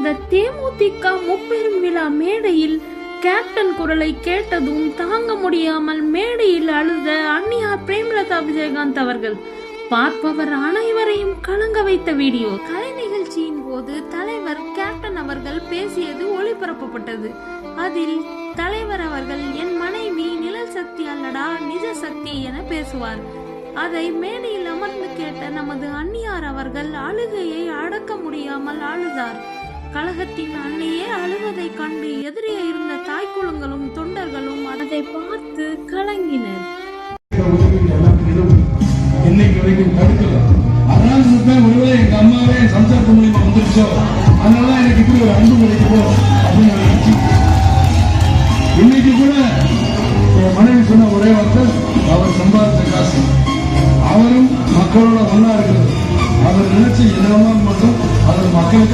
நடந்த தேமுதிக முப்பெரும் விழா மேடையில் கேப்டன் குரலை கேட்டதும் தாங்க முடியாமல் மேடையில் அழுத அன்னியார் பிரேமலதா விஜயகாந்த் அவர்கள். பார்ப்பவர் அனைவரையும் கலங்க வைத்த வீடியோ. கலை நிகழ்ச்சியின் போது தலைவர் கேப்டன் அவர்கள் பேசியது ஒளிபரப்பப்பட்டது. அதில் தலைவர் அவர்கள், என் மனைவி நிழல் சக்தி அல்லடா நிஜ சக்தி என பேசுவார். அதை மேடையில் அமர்ந்து கேட்ட நமது அன்னியார் அவர்கள் அழுகையை அடக்க முடியாமல் அழுதார். கழகத்தின் அன்னையே அழுவதை கண்டு எதிரே இருந்த தாய்க்குளங்களும் தொண்டர்களும் அதை பார்த்து கலங்கினர். இன்னைக்கு கூட மனைவி சொன்ன ஒரே வார்த்தை, அவர் சம்பாதித்த காசு அவரும் மக்களோட ஒன்னா இருக்கிறது. அவர் நினைச்சு என்னமா மட்டும் அவர் மக்களுக்கு